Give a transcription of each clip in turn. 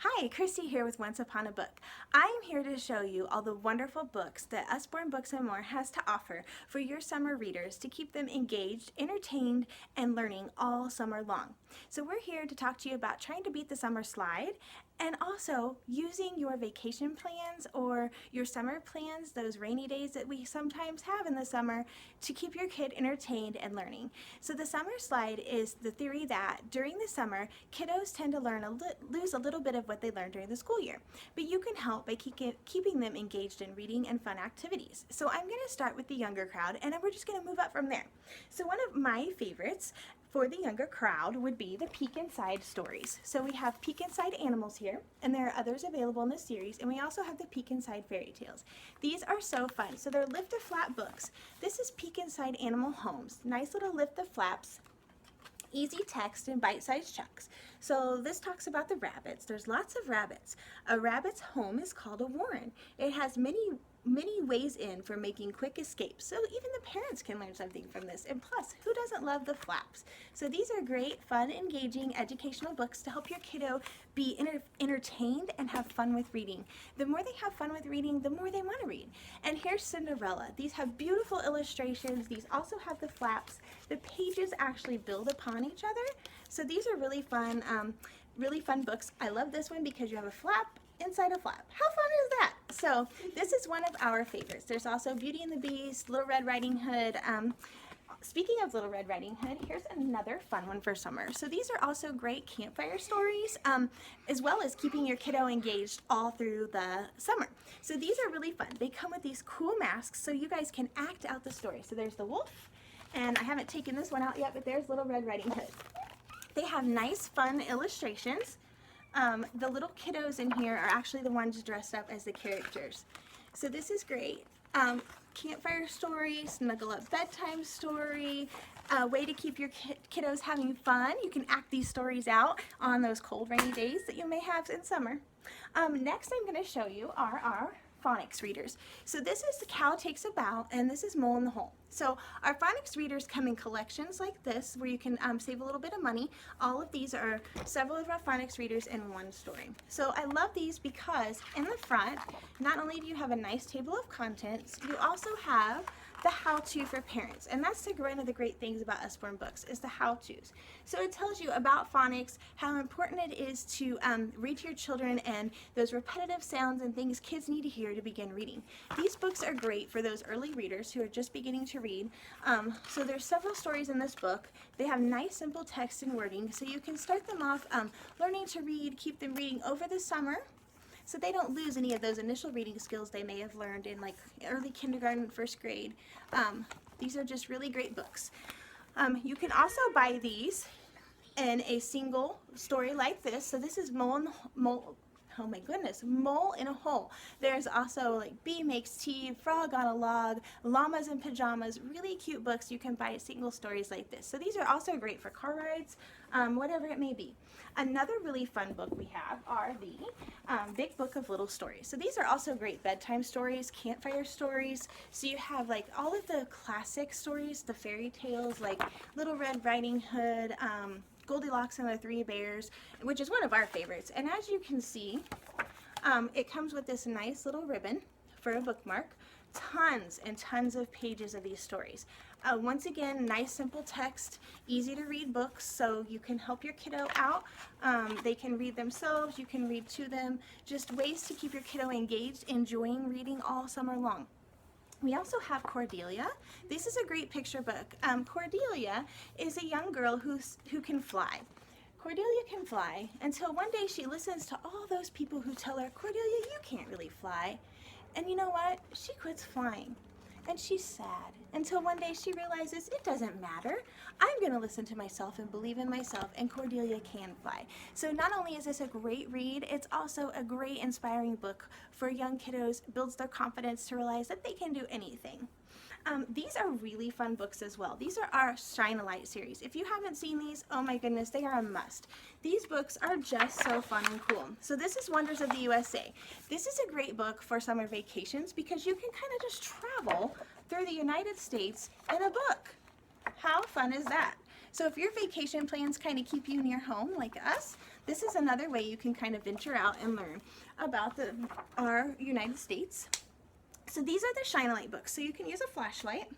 Hi, Christy here with Once Upon a Book. I am here to show you all the wonderful books that Usborne Books and More has to offer for your summer readers to keep them engaged, entertained, and learning all summer long. So we're here to talk to you about trying to beat the summer slide and also using your vacation plans or your summer plans, those rainy days that we sometimes have in the summer, to keep your kid entertained and learning. So the summer slide is the theory that during the summer, kiddos tend to lose a little bit of what they learned during the school year, but you can help by keeping them engaged in reading and fun activities. So I'm going to start with the younger crowd, and then we're just going to move up from there. So one of my favorites for the younger crowd would be the Peek Inside stories. So we have Peek Inside Animals here, and there are others available in the series, and we also have the Peek Inside Fairy Tales. These are so fun. So they're lift to flap books. This is Peek Inside Animal Homes. Nice little lift the flaps, easy text and bite-sized chunks. So this talks about the rabbits. There's lots of rabbits. A rabbit's home is called a warren. It has many ways in for making quick escapes. So even the parents can learn something from this. And plus, who doesn't love the flaps? So these are great, fun, engaging, educational books to help your kiddo be entertained and have fun with reading. The more they have fun with reading, the more they want to read. And here's Cinderella. These have beautiful illustrations. These also have the flaps. The pages actually build upon each other. So these are really fun books. I love this one because you have a flap inside a flap. How fun is that? So this is one of our favorites. There's also Beauty and the Beast, Little Red Riding Hood. Speaking of Little Red Riding Hood, here's another fun one for summer. So these are also great campfire stories, as well as keeping your kiddo engaged all through the summer. So these are really fun. They come with these cool masks so you guys can act out the story. So there's the wolf, and I haven't taken this one out yet, but there's Little Red Riding Hood. They have nice, fun illustrations. The little kiddos in here are actually the ones dressed up as the characters. So this is great. Campfire story, snuggle up bedtime story, a way to keep your kiddos having fun. You can act these stories out on those cold, rainy days that you may have in summer. Next I'm going to show you are our phonics readers. So this is The Cow Takes a Bow, and this is Mole in the Hole. So our phonics readers come in collections like this where you can save a little bit of money. All of these are several of our phonics readers in one story. So I love these because in the front, not only do you have a nice table of contents, you also have the how-to for parents. And that's one of the great things about Usborne Books is the how-tos. So it tells you about phonics, how important it is to read to your children and those repetitive sounds and things kids need to hear to begin reading. These books are great for those early readers who are just beginning to read. So there's several stories in this book. They have nice simple text and wording, so you can start them off learning to read, keep them reading over the summer, so they don't lose any of those initial reading skills they may have learned in like early kindergarten, first grade. These are just really great books. You can also buy these in a single story like this. So this is Mole in a Hole. There's also like Bee Makes Tea, Frog on a Log, Llamas in Pajamas, really cute books you can buy single stories like this. So these are also great for car rides, whatever it may be. Another really fun book we have are the Big Book of Little Stories. So these are also great bedtime stories, campfire stories. So you have like all of the classic stories, the fairy tales like Little Red Riding Hood, Goldilocks and the Three Bears, which is one of our favorites. And as you can see, it comes with this nice little ribbon for a bookmark. Tons and tons of pages of these stories. Once again, nice simple text, easy to read books, so you can help your kiddo out. They can read themselves, you can read to them, just ways to keep your kiddo engaged, enjoying reading all summer long. We also have Cordelia. This is a great picture book. Cordelia is a young girl who can fly. Cordelia can fly until one day she listens to all those people who tell her, Cordelia, you can't really fly. And you know what? She quits flying. And she's sad until one day she realizes it doesn't matter. I'm going to listen to myself and believe in myself, and Cordelia can fly. So not only is this a great read, it's also a great inspiring book for young kiddos, builds their confidence to realize that they can do anything. These are really fun books as well. These are our Shine a Light series. If you haven't seen these, oh my goodness, they are a must. These books are just so fun and cool. So this is Wonders of the USA. This is a great book for summer vacations because you can kind of just travel through the United States in a book. How fun is that? So if your vacation plans kind of keep you near home like us, this is another way you can kind of venture out and learn about our United States. So these are the Shine a Light books. So you can use a flashlight,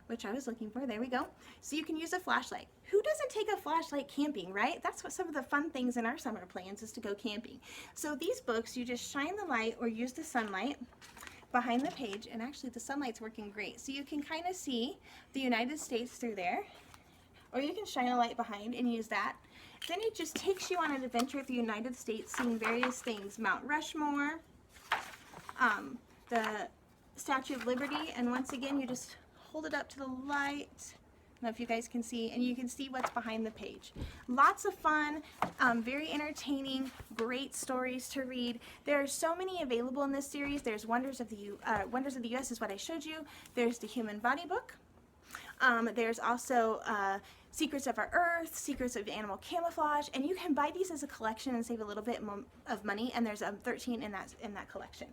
which I was looking for. There we go. So you can use a flashlight. Who doesn't take a flashlight camping, right? That's what some of the fun things in our summer plans is to go camping. So these books, you just shine the light or use the sunlight behind the page, and actually the sunlight's working great. So you can kind of see the United States through there, or you can shine a light behind and use that. Then it just takes you on an adventure through the United States, seeing various things. Mount Rushmore, the Statue of Liberty, and once again you just hold it up to the light. I don't know if you guys can see, and you can see what's behind the page. Lots of fun, very entertaining, great stories to read. There are so many available in this series. There's Wonders of the U.S. is what I showed you. There's the Human Body book. There's also Secrets of Our Earth, Secrets of Animal Camouflage, and you can buy these as a collection and save a little bit of money, and there's 13 in that collection.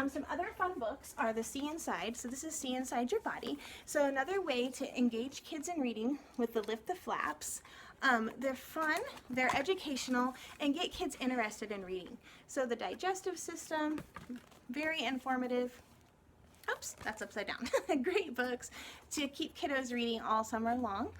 Some other fun books are the See Inside. So this is See Inside Your Body. So another way to engage kids in reading with the Lift the Flaps. They're fun, they're educational, and get kids interested in reading. So the digestive system, very informative. Oops, that's upside down. Great books to keep kiddos reading all summer long.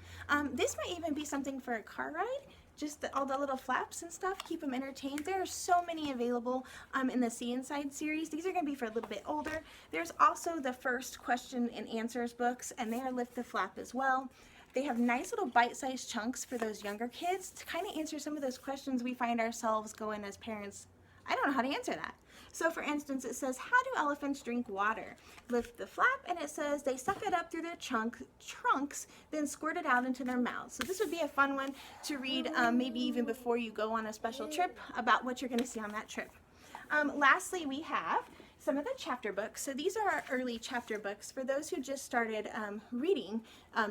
This might even be something for a car ride. Just all the little flaps and stuff, keep them entertained. There are so many available in the See Inside series. These are going to be for a little bit older. There's also the first question and answers books, and they are Lift the Flap as well. They have nice little bite-sized chunks for those younger kids to kind of answer some of those questions we find ourselves going as parents, I don't know how to answer that. So for instance, it says, how do elephants drink water? Lift the flap, and it says they suck it up through their trunks, then squirt it out into their mouths. So this would be a fun one to read maybe even before you go on a special trip about what you're going to see on that trip. Lastly, we have some of the chapter books. So these are our early chapter books for those who just started reading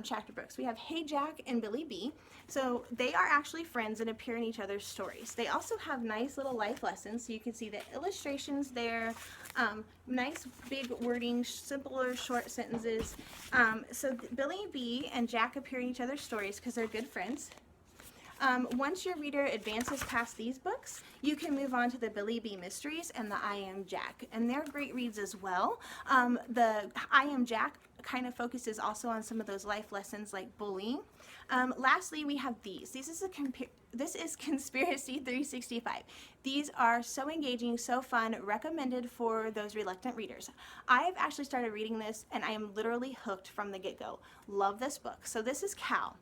chapter books. We have Hey Jack and Billy B. So they are actually friends and appear in each other's stories. They also have nice little life lessons, so you can see the illustrations there, nice big wording, simpler short sentences. So Billy B and Jack appear in each other's stories because they're good friends. Once your reader advances past these books, you can move on to the Billy B Mysteries and the I Am Jack, and they're great reads as well. The I Am Jack kind of focuses also on some of those life lessons like bullying. Lastly, we have these. This is Conspiracy 365. These are so engaging, so fun, recommended for those reluctant readers. I've actually started reading this, and I am literally hooked from the get-go. Love this book. So this is Cal.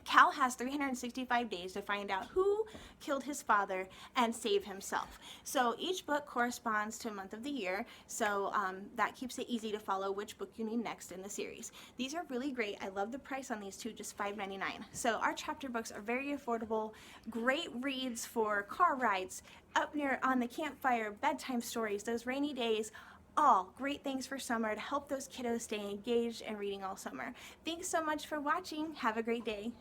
Cal has 365 days to find out who killed his father and save himself. So each book corresponds to a month of the year, so that keeps it easy to follow which book you need next in the series. These are really great. I love the price on these two, just $5.99. So our chapter books are very affordable, great reads for car rides, up near on the campfire, bedtime stories, those rainy days. All great things for summer to help those kiddos stay engaged and reading all summer. Thanks so much for watching. Have a great day.